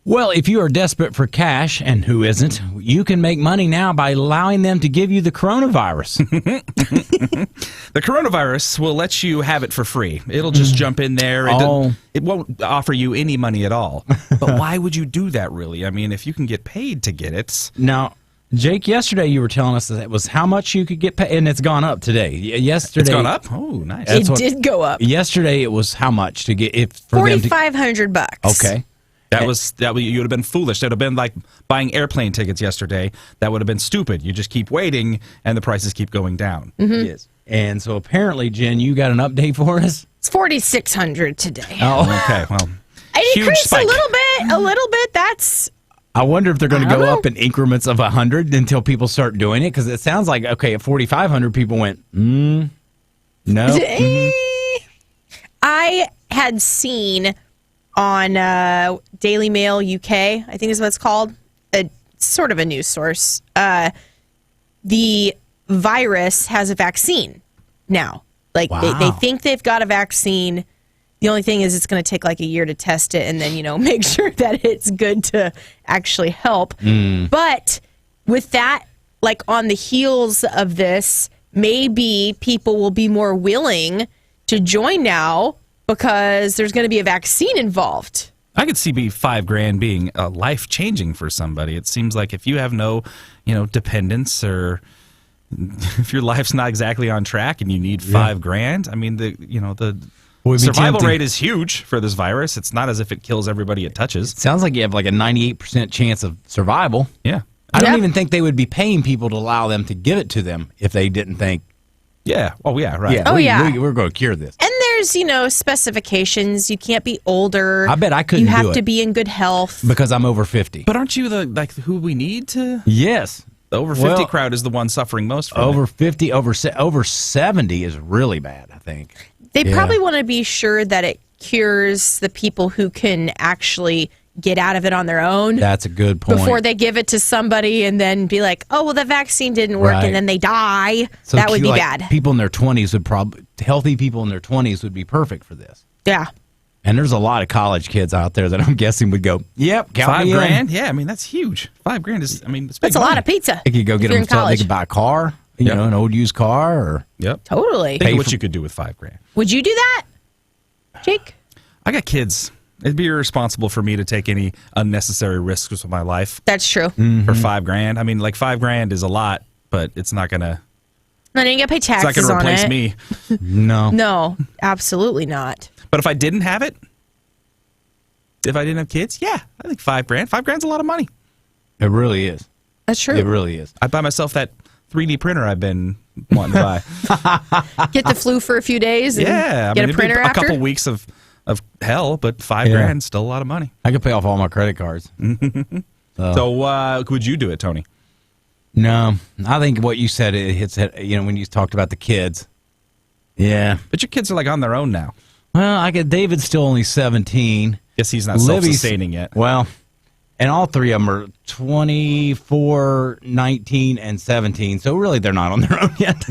Well, if you are desperate for cash, and who isn't, you can make money now by allowing them to give you the coronavirus. The coronavirus will let you have it for free. It'll just jump in there. It won't offer you any money at all. But why would you do that, really? I mean, if you can get paid to get it. Now, Jake, yesterday you were telling us that it was how much you could get paid, and it's gone up today. Yesterday, it's gone up? Oh, nice. It did go up. Yesterday it was how much to get it for $4,500. Okay. That you would have been foolish. That would have been like buying airplane tickets yesterday. That would have been stupid. You just keep waiting, and the prices keep going down. Mm-hmm. Yes. And so apparently, Jen, you got an update for us? It's $4,600 today. Oh, okay. Well, it increased a little bit. That's. I wonder if they're going to go up in increments of 100 until people start doing it, because it sounds like at 4,500 people went, no. I had seen on Daily Mail UK, I think is what it's called, sort of a news source. The virus has a vaccine now. Like they think they've got a vaccine. The only thing is it's going to take like a year to test it and then, make sure that it's good to actually help. But with that, like on the heels of this, maybe people will be more willing to join now because there's going to be a vaccine involved. I could see $5,000 being life-changing for somebody. It seems like if you have no, dependence, or if your life's not exactly on track and you need $5,000, I mean, the survival rate is huge for this virus. It's not as if it kills everybody it touches. It sounds like you have like a 98% chance of survival. Yeah. I don't even think they would be paying people to allow them to give it to them if they didn't think. Yeah. Oh, yeah, right. Yeah, we're going to cure this. And there's, specifications. You can't be older. I bet I couldn't do it. You have to be in good health. Because I'm over 50. But aren't you who we need to? Yes. The over 50 crowd is the one suffering most from over it. 50, over 70 is really bad, I think. They probably want to be sure that it cures the people who can actually get out of it on their own. That's a good point. Before they give it to somebody and then be like, oh, well, the vaccine didn't work, and then they die. So that would be bad. People in their 20s healthy people in their 20s would be perfect for this. Yeah. And there's a lot of college kids out there that I'm guessing would go, yep, count $5,000? Yeah, I mean, that's huge. $5,000 is, it's big That's a lot of pizza. They could go get them started. They could buy a car, an old used car. Or Totally. Think of what you could do with $5,000. Would you do that, Jake? I got kids. It'd be irresponsible for me to take any unnecessary risks with my life. That's true. For $5,000. I mean, like $5,000 is a lot, but it's not going to. I didn't get paid taxes. It's not going to replace me. No. No, absolutely not. But if I didn't have it, if I didn't have kids, I think $5,000. $5,000's a lot of money. It really is. That's true. It really is. I'd buy myself that 3D printer I've been wanting to buy. Get the flu for a few days and get a printer after? A couple weeks of hell, but $5,000 still a lot of money. I could pay off all my credit cards. So would you do it, Tony? No, I think what you said, it hits when you talked about the kids. Yeah. But your kids are like on their own now. Well, David's still only 17. Guess he's not self-sustaining yet. Well, and all three of them are 24, 19, and 17. So really, they're not on their own yet.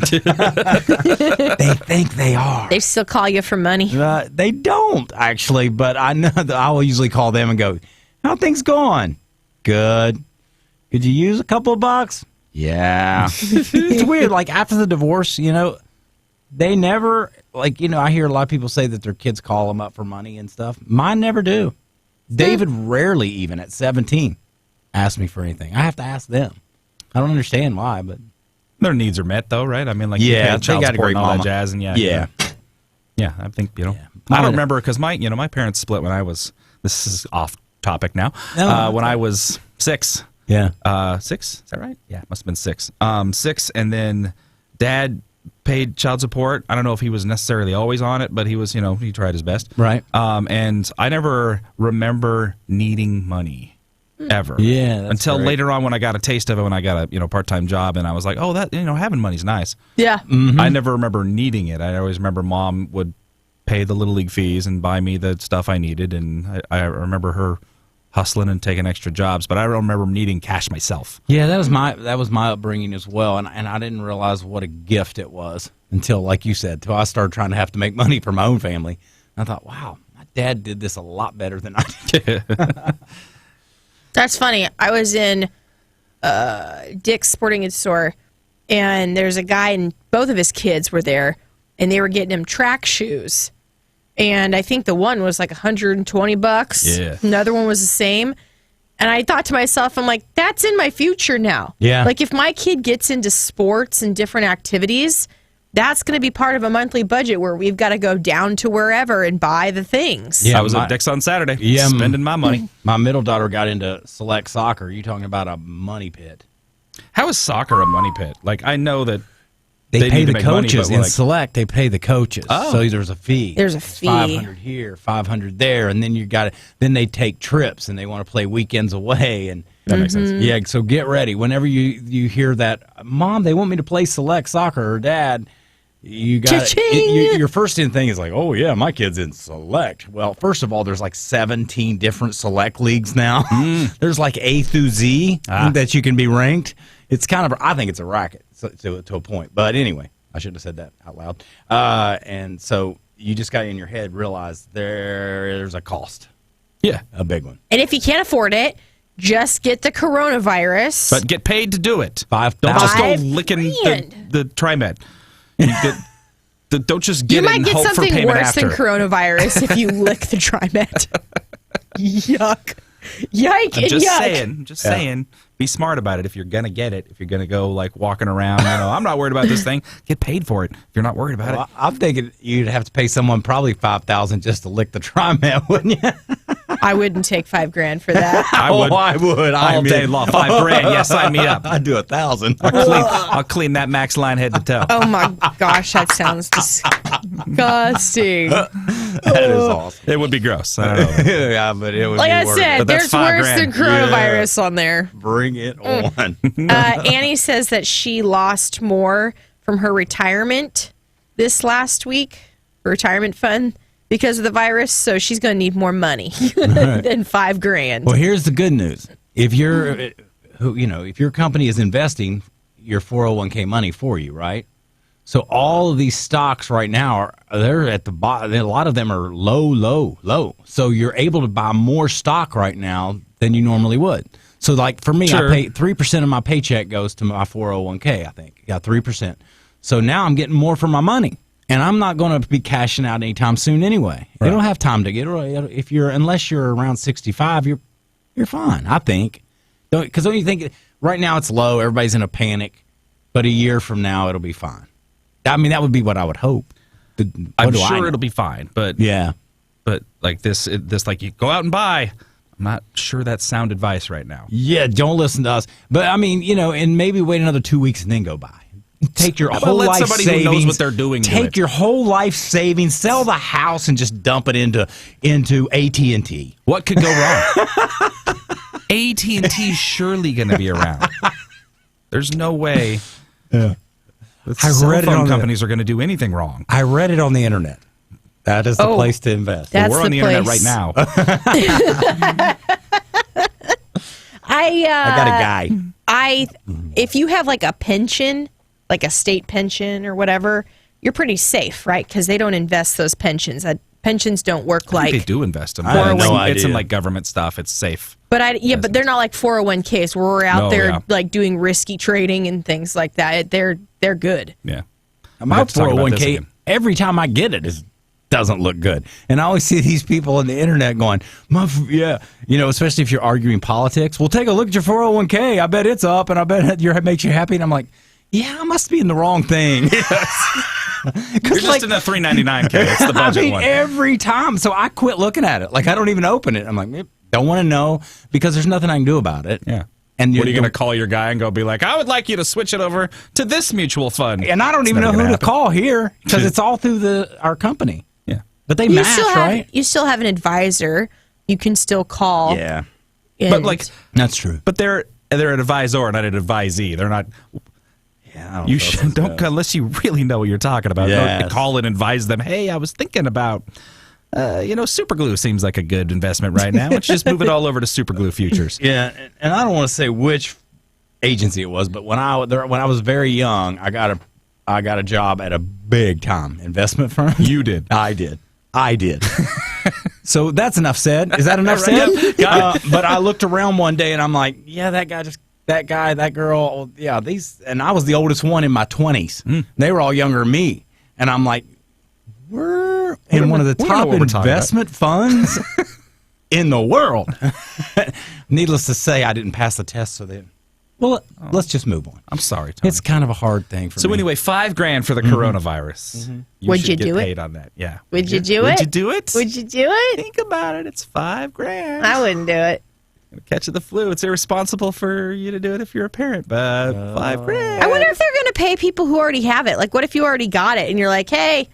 They think they are. They still call you for money. They don't, actually. But I know that I will usually call them and go, how things going? Good. Could you use a couple of bucks? Yeah. It's weird. Like, after the divorce, they never, I hear a lot of people say that their kids call them up for money and stuff. Mine never do. David rarely, even at 17, asks me for anything. I have to ask them. I don't understand why, but their needs are met, though, right? I mean, like, they child got a great and all mama. that jazz, and yeah. I think I don't remember because my parents split when I was. This is off topic now. When I was 6. Yeah. 6? Is that right? Yeah, it must have been 6. 6, and then Dad paid child support. I don't know if he was necessarily always on it, but he was, he tried his best. Right. And I never remember needing money ever. Yeah. Until later on when I got a taste of it, when I got a part-time job, and I was like, oh, that, having money's nice. Yeah. Mm-hmm. I never remember needing it. I always remember Mom would pay the Little League fees and buy me the stuff I needed, and I remember her hustling and taking extra jobs, but I don't remember needing cash myself. Yeah, that was my upbringing as well, and I didn't realize what a gift it was until, like you said, until I started trying to have to make money for my own family. And I thought, wow, my dad did this a lot better than I did. That's funny. I was in Dick's Sporting Goods store, and there's a guy, and both of his kids were there, and they were getting him track shoes. And I think the one was like $120. Yeah. Another one was the same. And I thought to myself, I'm like, that's in my future now. Yeah. Like if my kid gets into sports and different activities, that's going to be part of a monthly budget where we've got to go down to wherever and buy the things. Yeah, I was at Dick's on Saturday, Yeah, spending my money. My middle daughter got into select soccer. You talking about a money pit? How is soccer a money pit? Like, I know that They pay need to the make money, coaches but, in like- select. They pay the coaches. Oh. So there's a fee. There's a It's fee. 500 here, 500 there, and then you got it. Then they take trips and they want to play weekends away. And That makes sense. yeah, so get ready. Whenever you hear that, Mom, they want me to play select soccer, or Dad, you got Cha-ching! your first in thing is like, oh yeah, my kid's in select. Well, first of all, there's like 17 different select leagues now. There's like A through Z that you can be ranked. It's kind of, I think it's a racket to a point. But anyway, I shouldn't have said that out loud. And so you just got in your head realize there's a cost, Yeah. a big one. And if you can't afford it, just get the coronavirus. But get paid to do it. $5,000. Don't just go $5 licking grand. the TriMed. You don't just get you it might and get hope for something payment worse after. than coronavirus if you lick the TriMed. Yuck. Yike I'm and just yuck. saying. Just saying. Be smart about it if you're gonna get it. If you're gonna go like walking around, I'm not worried about this thing. Get paid for it. If you're not worried about Well, it. I'm thinking you'd have to pay someone probably $5,000 just to lick the TriMed, wouldn't you? I wouldn't take $5,000 for that. I would. I would. All day long. $5,000. Yes, sign me up. I'd do $1,000. I'll clean that Max line head to toe. Oh my gosh, that sounds disgusting. That is awesome. It would be gross. I don't know. Yeah, but it would Like be I worth said, But that's there's worse $5,000. than coronavirus on there. Bring it on. Annie says that she lost more from her retirement this last week, her retirement fund, because of the virus. So she's going to need more money than $5,000. Well, here's the good news. If you're, if your company is investing your 401k money for you, right? So all of these stocks right now they're at the bottom. A lot of them are low. So you're able to buy more stock right now than you normally would. So like for me, Sure. I pay 3% of my paycheck goes to my 401k. I think got 3%. So now I'm getting more for my money, and I'm not going to be cashing out anytime soon anyway. Right. You don't have time to get unless you're around 65, you're fine. I think, because don't you think right now it's low, everybody's in a panic, but a year from now it'll be fine. I mean, that would be what I would hope. I'm sure it'll be fine, but Yeah. but like this like you go out and buy. I'm not sure that's sound advice right now. Yeah, don't listen to us. But I mean, and maybe wait another 2 weeks and then go buy. Take your How about whole let life somebody savings. who knows what they're doing do Take it? your whole life savings, sell the house, and just dump it into AT&T. What could go wrong? AT&T's surely going to be around. There's no way. Yeah. The I cell read it phone on the- companies are going to do anything wrong. I read it on the internet. That is the place to invest. That's We're on the the internet place. right now. I got a guy. if you have like a pension, like a state pension or whatever, you're pretty safe, right? Because they don't invest those pensions. Pensions don't work I think like. they do invest them. I have no It's in idea. like government stuff. It's safe. But but they're not like 401ks where we're out No, there yeah. like doing risky trading and things like that. They're good. Yeah. My have to talk about this 401k, again. every time I get it, doesn't look good. And I always see these people on the internet going, especially if you're arguing politics. Well, take a look at your 401k. I bet it's up, and I bet it makes you happy. And I'm like, yeah, I must be in the wrong thing. You're just in the $399K. It's the budget I mean, one. every time. So I quit looking at it. Like, I don't even open it. I'm like, don't want to know because there's nothing I can do about it. Yeah. And What are you going to call your guy and go be like, I would like you to switch it over to this mutual fund? And I don't It's even know never who gonna to happen. call here because it's all through our company. Yeah. But they You match, still have right? you still have an advisor. You can still call. Yeah. and- But like, That's true. but they're an advisor, not an advisee. They're not. Yeah, I You should don't unless you really know what you're talking about. Yes. Don't call and advise them. Hey, I was thinking about. Super glue seems like a good investment right now. Let's just move it all over to super glue futures. Yeah, and I don't want to say which agency it was, but when I was very young, I got a job at a big time investment firm. You did. I did. So that's enough said. Is that enough said? But I looked around one day and I'm like, yeah, that guy, that girl, yeah, and I was the oldest one in my 20s. They were all younger than me. And I'm like, we're in one of the top investment funds in the world. Needless to say, I didn't pass the test, so then, let's just move on. I'm sorry, Tony. It's kind of a hard thing for me. So anyway, $5,000 for the coronavirus. Would you do it? Paid on that. Yeah. Would you do it? Would you do it? Would you do it? Think about it. It's $5,000. I wouldn't do it. Catch the flu. It's irresponsible for you to do it if you're a parent, but $5,000. I wonder if they're going to pay people who already have it. Like, what if you already got it and you're like, hey,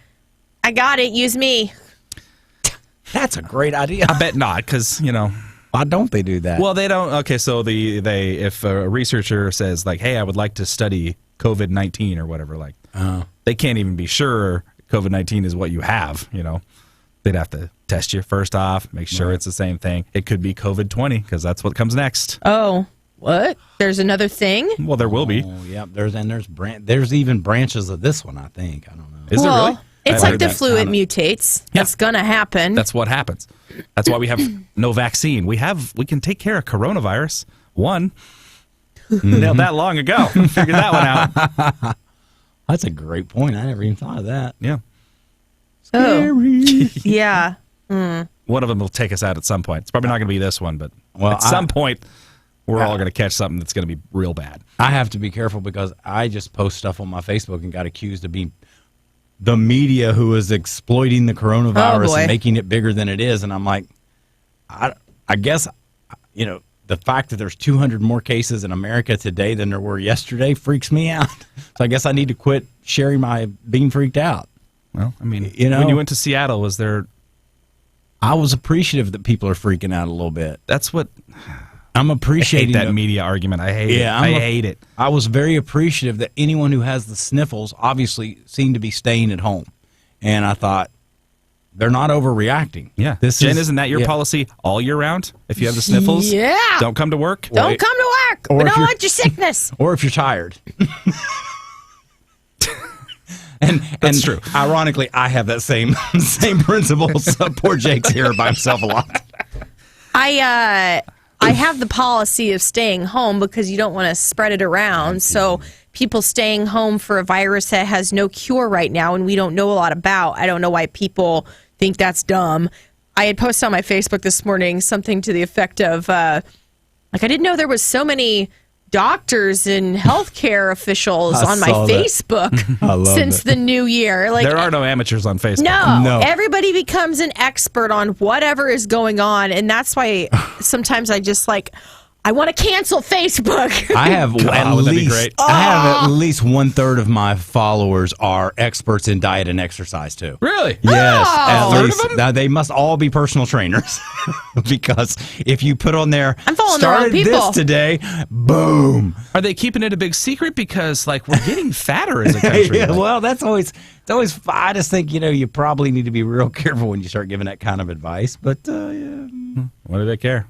I got it, use me. That's a great idea. I bet not, because, Why don't they do that? Well, they don't. Okay, so if a researcher says, like, hey, I would like to study COVID-19 or whatever, like, they can't even be sure COVID-19 is what you have, They'd have to test you first off, make sure it's the same thing. It could be COVID-20 because that's what comes next. Oh, what? There's another thing? Well, there will be. Oh, yeah. There's even branches of this one, I think. I don't know. Is there really? It's like the flu, it mutates. Yeah. That's going to happen. That's what happens. That's why we have no vaccine. We can take care of coronavirus. Nailed that long ago. Figured that one out. That's a great point. I never even thought of that. Yeah. Scary. Yeah. One of them will take us out at some point. It's probably not going to be this one, but at some point, we're all going to catch something that's going to be real bad. I have to be careful because I just post stuff on my Facebook and got accused of being the media who is exploiting the coronavirus and making it bigger than it is. And I'm like, I guess, the fact that there's 200 more cases in America today than there were yesterday freaks me out. So I guess I need to quit sharing my being freaked out. Well, I mean, when you went to Seattle, was there... I was appreciative that people are freaking out a little bit. That's what... I'm appreciating I hate that media argument. I hate it. I hate it. I was very appreciative that anyone who has the sniffles obviously seemed to be staying at home. And I thought, they're not overreacting. Yeah. Jen, isn't that your policy all year round? If you have the sniffles, don't come to work? Don't come to work. We don't want your sickness. Or if you're tired. And that's true. Ironically, I have that same principle. So poor Jake's here by himself a lot. I have the policy of staying home because you don't want to spread it around. So people staying home for a virus that has no cure right now and we don't know a lot about. I don't know why people think that's dumb. I had posted on my Facebook this morning something to the effect of, I didn't know there was so many doctors and healthcare officials on my Facebook since the new year. Like, there are no amateurs on Facebook. No, everybody becomes an expert on whatever is going on, and that's why sometimes I just I want to cancel Facebook. I have at least 1/3 of my followers are experts in diet and exercise too. Really? Yes. Oh. At least. Now, they must all be personal trainers because if you put on there, I'm following the wrong started people. this today, boom. Are they keeping it a big secret because we're getting fatter as a country? Yeah, well, it's always. I just think you probably need to be real careful when you start giving that kind of advice. But yeah. What do they care?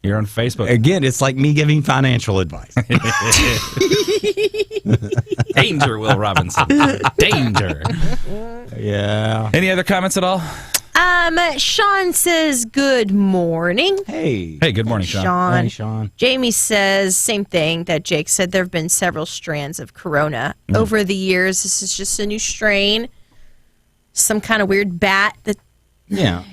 You're on Facebook. Again, it's like me giving financial advice. Danger, Will Robinson. Danger. Yeah. Any other comments at all? Sean says, good morning. Hey. Hey, good morning, Sean. Hey, Sean. Jamie says, same thing that Jake said. There have been several strands of corona over the years. This is just a new strain. Some kind of weird bat that... Yeah.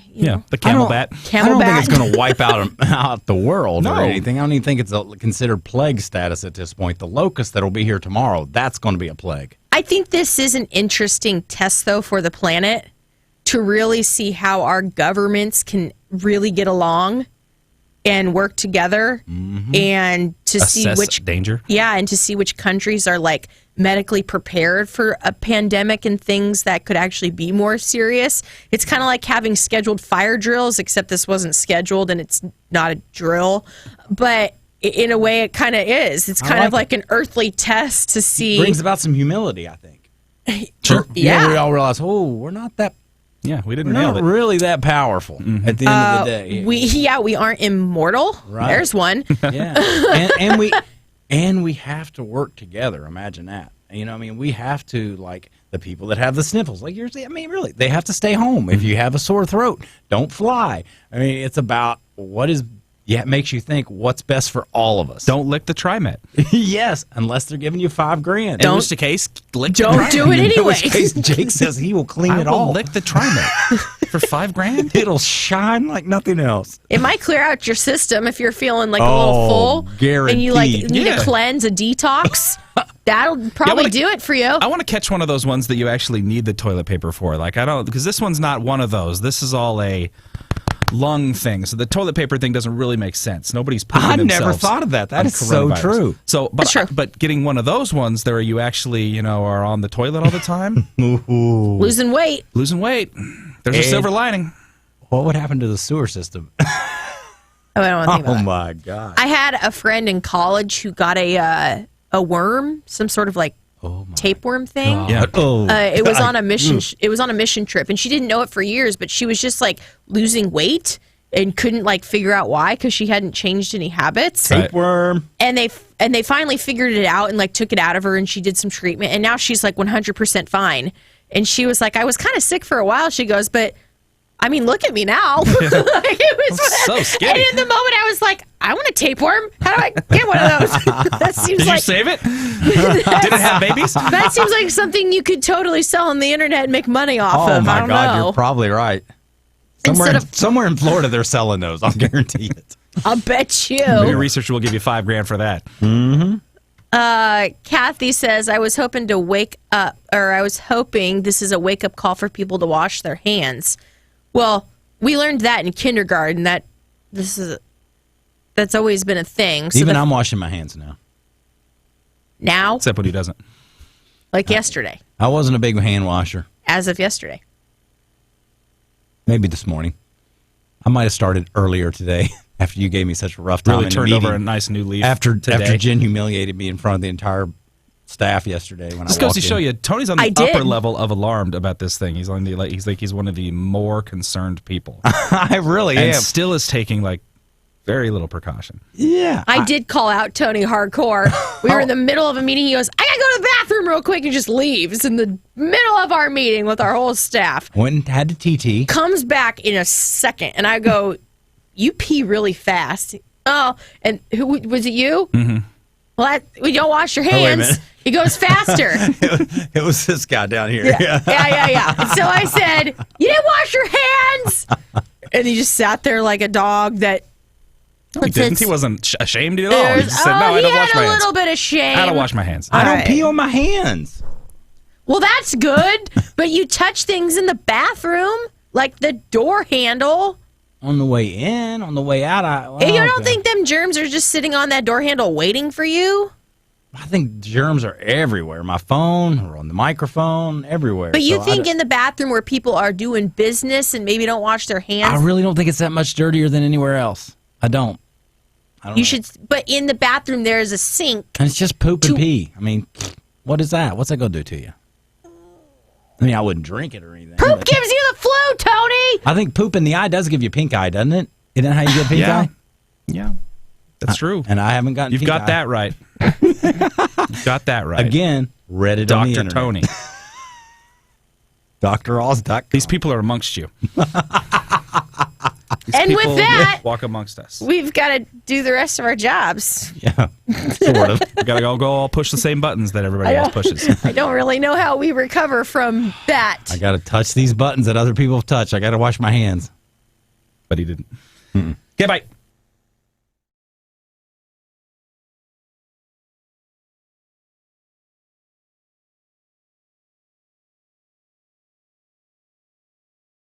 The camel bat. I don't think it's going to wipe out the world or anything. I don't even think it's considered plague status at this point. The locust that'll be here tomorrow, that's going to be a plague. I think this is an interesting test, though, for the planet to really see how our governments can really get along and work together and to see which danger. Yeah, and to see which countries are medically prepared for a pandemic and things that could actually be more serious. It's kind of like having scheduled fire drills, except this wasn't scheduled and it's not a drill. But in a way, it kind of is. It's kind of like an earthly test to see. It brings about some humility, I think. Sure. Yeah. We all realize, we're not that. Yeah, we didn't We're nail not it. really that powerful at the end of the day. We aren't immortal. Right. There's one. Yeah, and we have to work together. Imagine that. We have to the the people that have the sniffles, like you're saying, I mean, really, they have to stay home. If you have a sore throat, don't fly. I mean, it's about it makes you think what's best for all of us. Don't lick the TriMet. Yes, unless they're giving you $5,000. In which case, lick the Don't TriMet. do it In which anyway. case, Jake says he will clean I it will all. lick the TriMet for $5,000. It'll shine like nothing else. It might clear out your system if you're feeling like a little full. And you guaranteed. need Yeah. a cleanse, a detox. That'll probably do it for you. I want to catch one of those ones that you actually need the toilet paper for. Like because this one's not one of those. This is all a lung thing. So the toilet paper thing doesn't really make sense. Nobody's putting I themselves never thought of that. That on is so coronavirus. true. So, That's true. but getting one of those ones, there you actually, are on the toilet all the time, Losing weight. losing weight. There's a And- silver lining. What would happen to the sewer system? Oh, I don't want to think about Oh that. my God. I had a friend in college who got a worm, some sort of like tapeworm thing. Yeah. Oh, It was God. on a mission. It was on a mission trip, and she didn't know it for years. But she was just like losing weight and couldn't like figure out why because she hadn't changed any habits. Right. Tapeworm. And they finally figured it out and like took it out of her, and she did some treatment, and now she's like 100% fine. And she was like, I was kind of sick for a while. She goes, but I mean, look at me now. Like, it was So skinny. And in the moment, I was like, I want a tapeworm. How do I get one of those? That seems Did like you save it? Did it have babies? that seems like something you could totally sell on the internet and make money off Oh of. I my don't God, know. you're probably right. Instead of- Somewhere in Florida, they're selling those. I'll guarantee it. I'll bet you. Your researcher will give you $5,000 for that. Kathy says, I was hoping this is a wake up call for people to wash their hands. Well, we learned that in kindergarten. That's always been a thing. So Even I'm washing my hands now. now, Except when he doesn't. like yesterday, I wasn't a big hand washer. as of yesterday. Maybe this morning. I might have started earlier today after you gave me such a rough time. Really in the turned over a meeting. nice new leaf after today. Jen humiliated me in front of the entire staff yesterday when This I goes walked to show in. you, Tony's on the I did. upper level of alarmed about this thing. He's he's one of the more concerned people, I really and am. still is taking like very little precaution. Yeah. I did call out Tony hardcore. We were in the middle of a meeting. He goes, I gotta go to the bathroom real quick, and just leaves in the middle of our meeting with our whole staff. Went and had to TT. Comes back in a second, and I go, you pee really fast. Oh, and who was it? You? Mm-hmm. Well, we don't wash your wait a hands. minute. He goes faster. It was this guy down here. Yeah. And so I said, you didn't wash your hands. And he just sat there like a dog that. He didn't. He wasn't ashamed at all. He just said, "No, I he don't had wash my a hands. little bit of shame. I don't wash my hands." I don't All right. pee on my hands. Well, that's good, but you touch things in the bathroom, like the door handle. On the way in, on the way out. You don't think them germs are just sitting on that door handle waiting for you? I think germs are everywhere. My phone or on the microphone, everywhere. But you So think in the bathroom where people are doing business and maybe don't wash their I hands, really don't think it's that much dirtier than anywhere else. I don't. you should. But in the bathroom there is a sink. And it's just poop and pee. I mean, what is that? What's that going to do to you? I mean, I wouldn't drink it or anything. Poop but gives you the flu, Tony. I think poop in the eye does give you pink eye, doesn't it? Isn't that how you get pink Yeah. eye? Yeah, that's true. And I haven't gotten You've pink got eye. that right. You've got that right. Again, read it on the Dr. internet. Tony. DrOz.com. These people are amongst you. These And with people that- walk amongst us. We've got to do the rest of our jobs. Yeah, sort of. We gotta go all push the same buttons that everybody else pushes. I don't really know how we recover from that. I got to touch these buttons that other people touch. I got to wash my hands. But he didn't. Okay, bye.